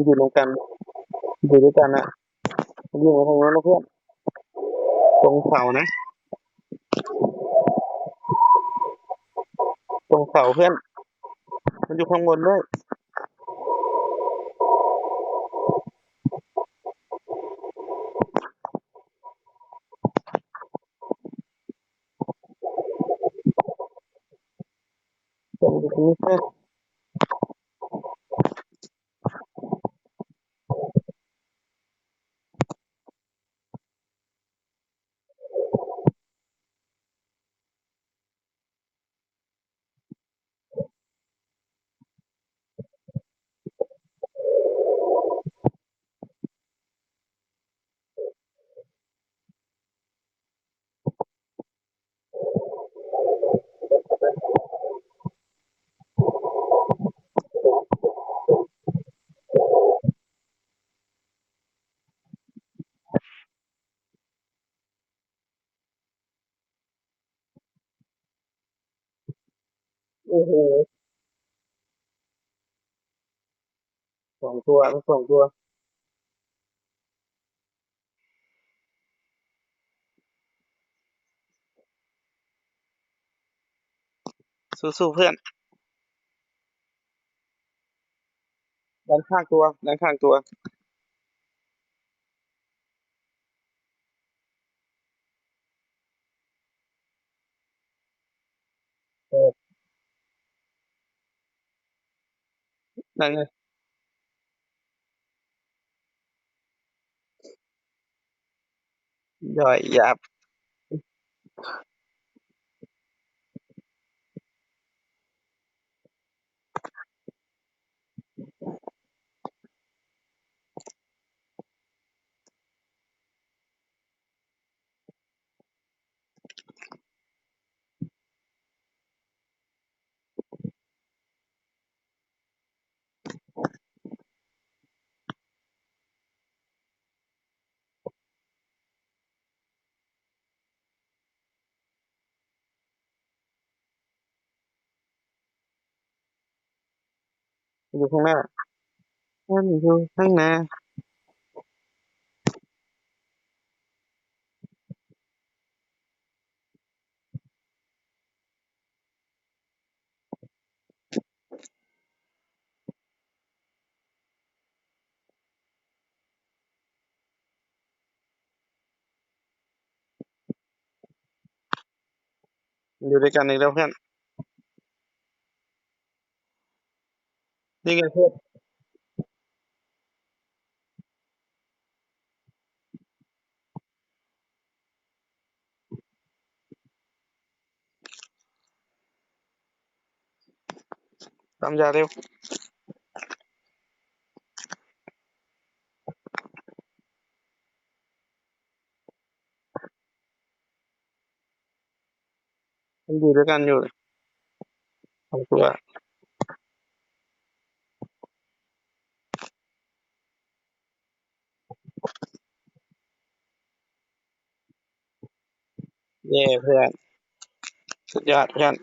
อยู่รวมกันอยู่ด้วยกันอะมันอยู่มาทางโน้นนะเพื่อนตรงเสานะตรงเสาเพื่อนมันอยู่ข้างบนด้วยตรงนี้เพื่อนโอ้โห2 ตัวทั้ง2 ตัวสู้ๆเพื่อนด้านข้างตัวด้านข้างตัวเออนั่นไงย่อยหยาบอยู่ข้างหน้ามันอยู่ข้างหน้าอยู่ด้วยกันอีกแล้วเพื่อนนี่ไงเพื่อนตามยาเร็วมันอยู่ด้วยกันอยู่2 ตัวเย่เพื่อนสุดยอดเพื่อน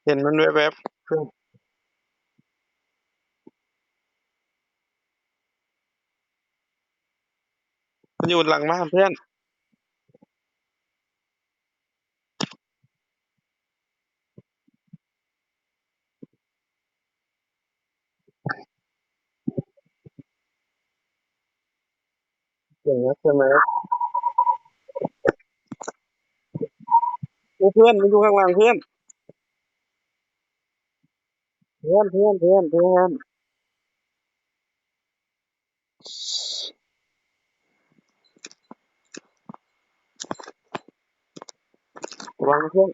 เห็นมันแวบๆเพื่อนมันอยู่หลังบ้านเพื่อนเก่งนะใช่ไหมโอ้เพื่อนมันอยู่ข้างหลังเพื่อนเพื่อนระวังเพื่อน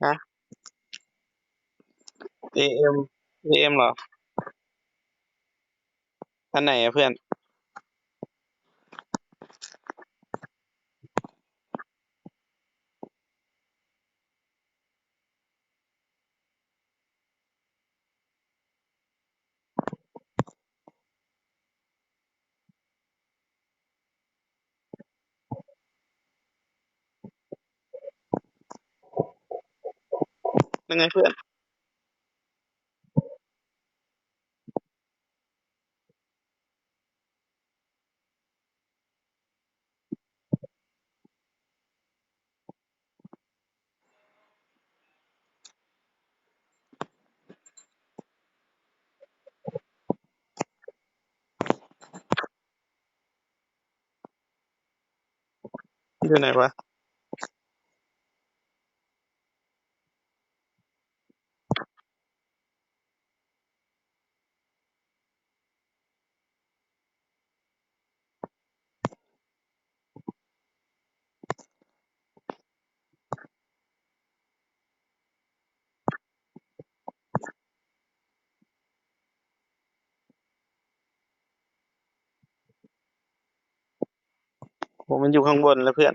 ฮะเอ็มเหรออันไหนอะเพื่อนยังไงเพื่อนอยู่ไหนวะผมมันอยู่ข้างบนแล้วเพื่อน